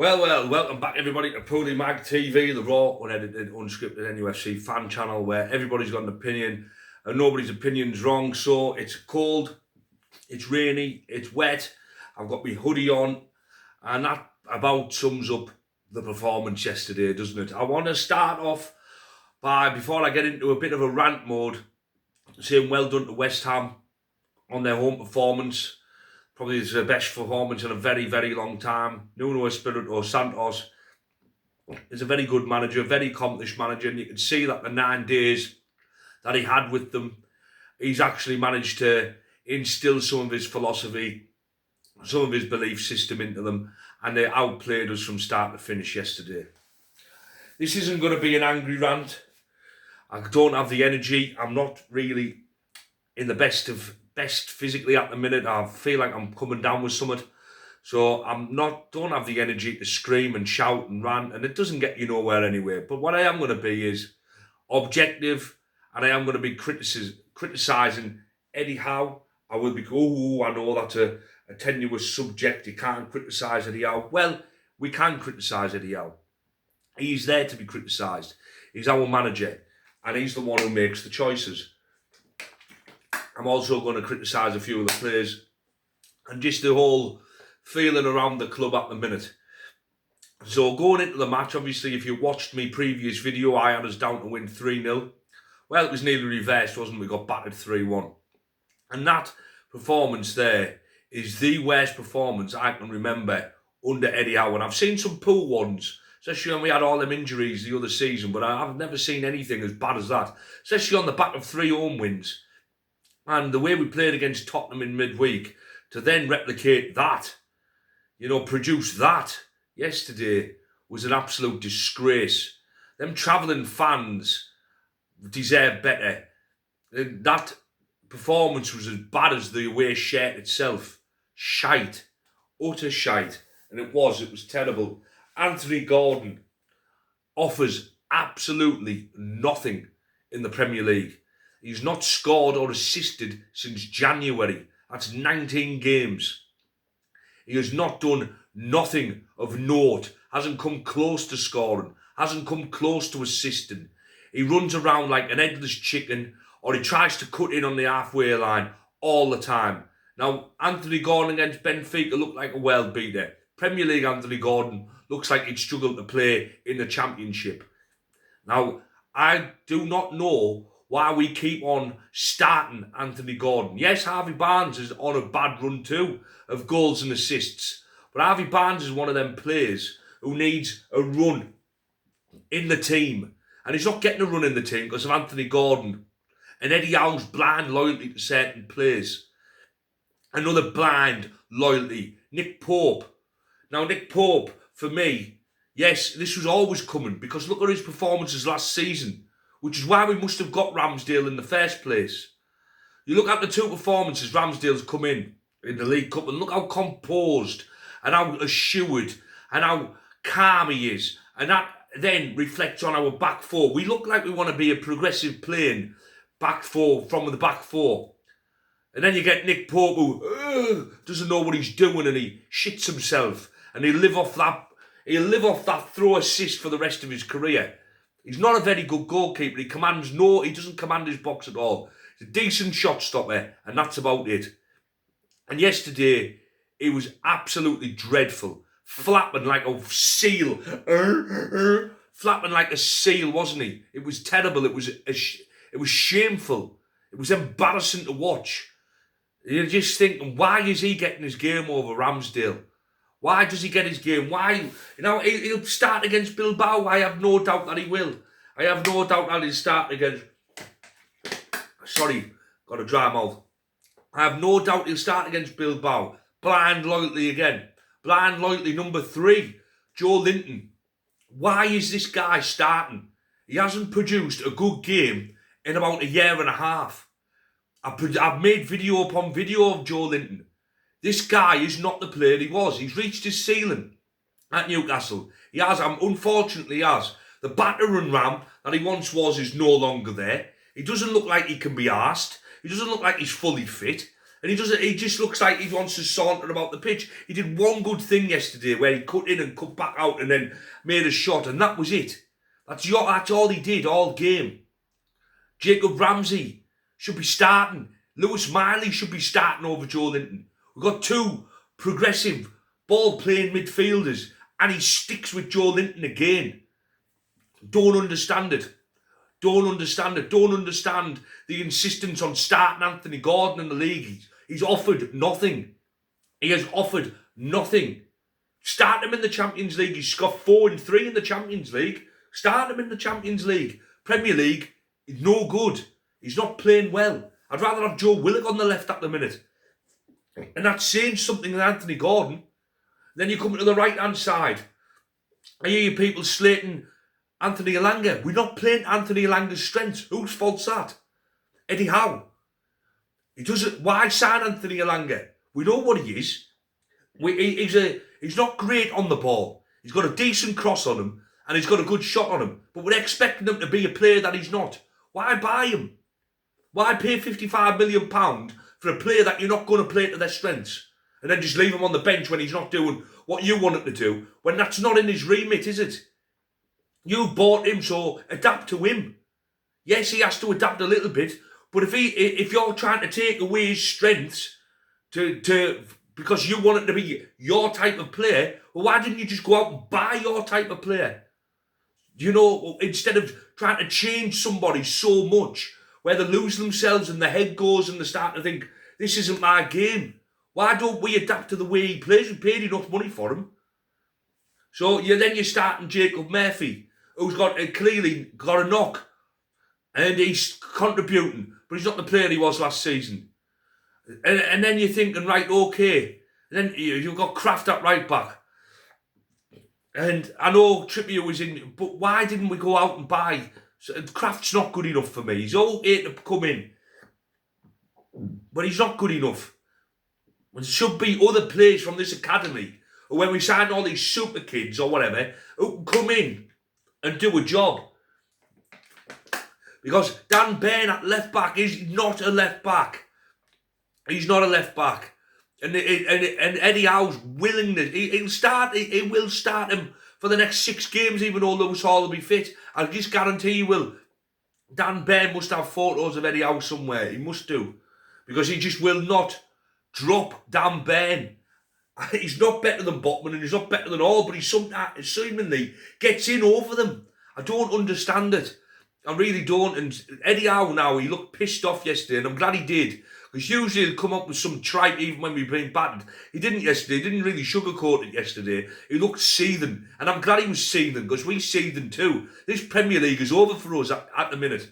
Welcome back everybody to PoolieMagTV, the raw, unedited, unscripted Nufc fan channel where everybody's got an opinion and nobody's opinion's wrong. So it's cold, it's rainy, it's wet, I've got my hoodie on, and that about sums up the performance yesterday, doesn't it? I want to start off by, before I get into a bit of a rant mode, saying well done to West Ham on their home performance. Probably it's the best performance in a very, very long time. Nuno Espirito Santos is a very good manager, very accomplished manager, and you can see that the 9 days that he had with them, he's actually managed to instill some of his philosophy, some of his belief system into them, and they outplayed us from start to finish yesterday. This isn't going to be an angry rant. I don't have the energy. I'm not really in the best physically at the minute. I feel like I'm coming down with something, so don't have the energy to scream and shout and rant, and it doesn't get you nowhere anyway. But what I am going to be is objective, and I am going to be criticising Eddie Howe. I will be, I know that's a tenuous subject, you can't criticise Eddie Howe. Well, we can criticise Eddie Howe. He's there to be criticised. He's our manager, and he's the one who makes the choices. I'm also going to criticise a few of the players and just the whole feeling around the club at the minute. So going into the match, obviously, if you watched my previous video, I had us down to win 3-0. Well, it was nearly reversed, wasn't it? We got battered 3-1. And that performance there is the worst performance I can remember under Eddie Howe. And I've seen some poor ones, especially when we had all them injuries the other season, but I've never seen anything as bad as that, especially on the back of 3 home wins. And the way we played against Tottenham in midweek, to then replicate that, produce that yesterday, was an absolute disgrace. Them travelling fans deserve better. That performance was as bad as the away shirt itself. Shite. Utter shite. And it was terrible. Anthony Gordon offers absolutely nothing in the Premier League. He's not scored or assisted since January. That's 19 games. He has not done nothing of note. Hasn't come close to scoring. Hasn't come close to assisting. He runs around like an headless chicken, or he tries to cut in on the halfway line all the time. Now, Anthony Gordon against Benfica looked like a world beater. Premier League Anthony Gordon looks like he'd struggled to play in the Championship. Now, I do not know why we keep on starting Anthony Gordon. Yes, Harvey Barnes is on a bad run too of goals and assists. But Harvey Barnes is one of them players who needs a run in the team. And he's not getting a run in the team because of Anthony Gordon. And Eddie Howe's blind loyalty to certain players. Another blind loyalty. Nick Pope. Now, Nick Pope, for me, yes, this was always coming, because look at his performances last season, which is why we must have got Ramsdale in the first place. You look at the 2 performances Ramsdale's come in the League Cup, and look how composed and how assured and how calm he is. And that then reflects on our back four. We look like we want to be a progressive playing back four from the back four. And then you get Nick Pope, who doesn't know what he's doing, and he shits himself. And he'll live off that throw assist for the rest of his career. He's not a very good goalkeeper. He doesn't command his box at all. He's a decent shot stopper, and that's about it. And yesterday, he was absolutely dreadful. Flapping like a seal. Flapping like a seal, wasn't he? It was terrible. It was shameful. It was embarrassing to watch. You're just thinking, why is he getting his game over Ramsdale? Why does he get his game? Why? He'll start against Bilbao. I have no doubt that he will. I have no doubt that he'll start against... Sorry, got a dry mouth. I have no doubt he'll start against Bilbao. Blind loyalty again. Blind loyalty number 3. Joe Linton. Why is this guy starting? He hasn't produced a good game in about a year and a half. I've made video upon video of Joe Linton. This guy is not the player he was. He's reached his ceiling at Newcastle. He has, unfortunately he has. The battering ram that he once was is no longer there. He doesn't look like he can be arsed. He doesn't look like he's fully fit. And he just looks like he wants to saunter about the pitch. He did one good thing yesterday where he cut in and cut back out and then made a shot, and that was it. That's all he did all game. Jacob Ramsey should be starting. Lewis Miley should be starting over Joe Linton. We've got two progressive ball-playing midfielders, and he sticks with Joe Linton again. Don't understand it. Don't understand it. Don't understand the insistence on starting Anthony Gordon in the league. He's offered nothing. He has offered nothing. Start him in the Champions League. He's got 4 and 3 in the Champions League. Start him in the Champions League. Premier League, he's no good. He's not playing well. I'd rather have Joe Willock on the left at the minute. And that's saying something with Anthony Gordon. Then you come to the right-hand side. I hear you people slating Anthony Elanga. We're not playing Anthony Elanga's strengths. Whose fault's that? Eddie Howe. He doesn't. Why sign Anthony Elanga? We know what he is. He's not great on the ball. He's got a decent cross on him and he's got a good shot on him. But we're expecting him to be a player that he's not. Why buy him? Why pay £55 million for a player that you're not going to play to their strengths? And then just leave him on the bench when he's not doing what you want him to do, when that's not in his remit, is it? You bought him, so adapt to him. Yes, he has to adapt a little bit, but if you're trying to take away his strengths because you want it to be your type of player, well, why didn't you just go out and buy your type of player? You know, instead of trying to change somebody so much, where they lose themselves and the head goes and they start to think, this isn't my game. Why don't we adapt to the way he plays? We paid enough money for him. So then you're starting Jacob Murphy, who's clearly got a knock. And he's contributing, but he's not the player he was last season. And then you're thinking, right, okay. And then you've got Kraft at right back. And I know Trippier was in, but why didn't we go out and buy? Kraft's not good enough for me. He's okay to come in, but he's not good enough. There should be other players from this academy, or when we sign all these super kids or whatever, who can come in and do a job. Because Dan Bain at left back is not a left back. He's not a left back. And Eddie Howe's willingness, he will start him for the next 6 games, even though Lewis Hall will be fit. I'll just guarantee he will. Dan Bain must have photos of Eddie Howe somewhere. He must do. Because he just will not drop Dan Bain. He's not better than Botman and he's not better than all, but he seemingly gets in over them. I don't understand it. I really don't. And Eddie Howe now, he looked pissed off yesterday, and I'm glad he did. Because usually he'll come up with some tripe even when we've been battered. He didn't yesterday. He didn't really sugarcoat it yesterday. He looked seething. And I'm glad he was seething, because we're seething too. This Premier League is over for us at the minute.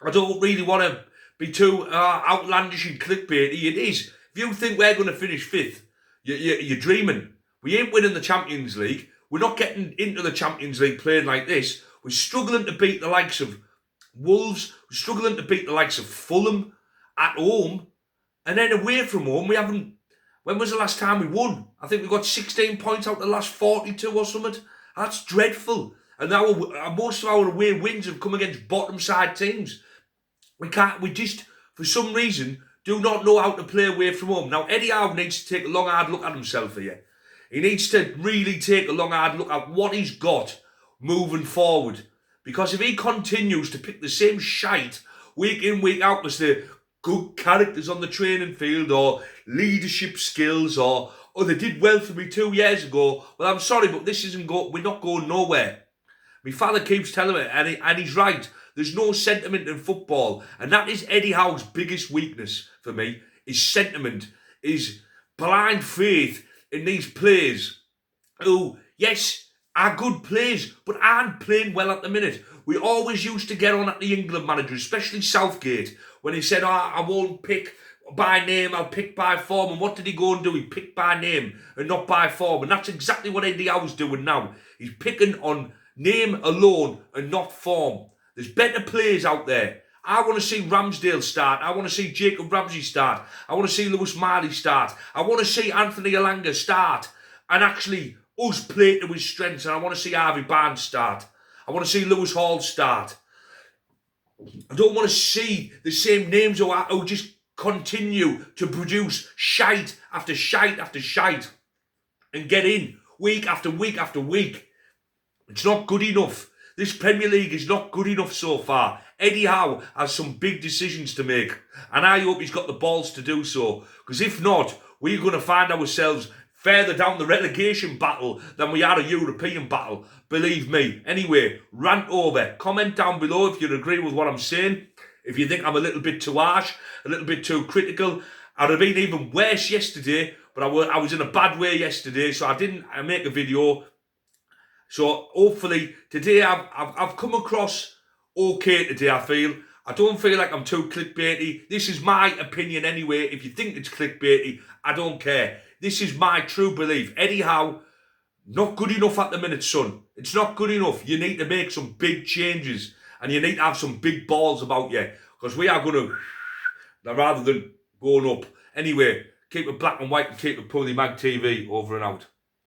I don't really want to be too outlandish and clickbaity. It is. If you think we're going to finish 5th, you're dreaming. We ain't winning the Champions League. We're not getting into the Champions League playing like this. We're struggling to beat the likes of Wolves. We're struggling to beat the likes of Fulham at home. And then away from home, we haven't... When was the last time we won? I think we got 16 points out of the last 42 or something. That's dreadful. And now most of our away wins have come against bottom side teams. We just, for some reason, do not know how to play away from home. Now, Eddie Howe needs to take a long, hard look at himself here. He needs to really take a long, hard look at what he's got moving forward. Because if he continues to pick the same shite week in, week out as the good characters on the training field or leadership skills or they did well for me 2 years ago, well, I'm sorry, but this isn't we're not going nowhere. My father keeps telling me, and he's right, there's no sentiment in football. And that is Eddie Howe's biggest weakness for me, is sentiment, is blind faith in these players who, yes, are good players, but aren't playing well at the minute. We always used to get on at the England manager, especially Southgate, when he said, I won't pick by name, I'll pick by form. And what did he go and do? He picked by name and not by form. And that's exactly what Eddie Howe's doing now. He's picking on name alone and not form. There's better players out there. I want to see Ramsdale start. I want to see Jacob Ramsey start. I want to see Lewis Miley start. I want to see Anthony Elanga start and actually us play to his strengths. And I want to see Harvey Barnes start. I want to see Lewis Hall start. I don't want to see the same names who just continue to produce shite after shite after shite and get in week after week after week. It's not good enough. This Premier League is not good enough so far. Eddie Howe has some big decisions to make, and I hope he's got the balls to do so, because if not, we're going to find ourselves further down the relegation battle than we are a European battle. Believe me. Anyway, rant over. Comment down below if you agree with what I'm saying. If you think I'm a little bit too harsh, a little bit too critical. I'd have been even worse yesterday, but I was in a bad way yesterday, so I didn't make a video. So hopefully today I've come across okay today, I feel. I don't feel like I'm too clickbaity. This is my opinion anyway. If you think it's clickbaity, I don't care. This is my true belief. Eddie Howe, not good enough at the minute, son. It's not good enough. You need to make some big changes, and you need to have some big balls about you, because we are going to, rather than going up. Anyway, keep it black and white and keep it PoolieMagTV. Over and out.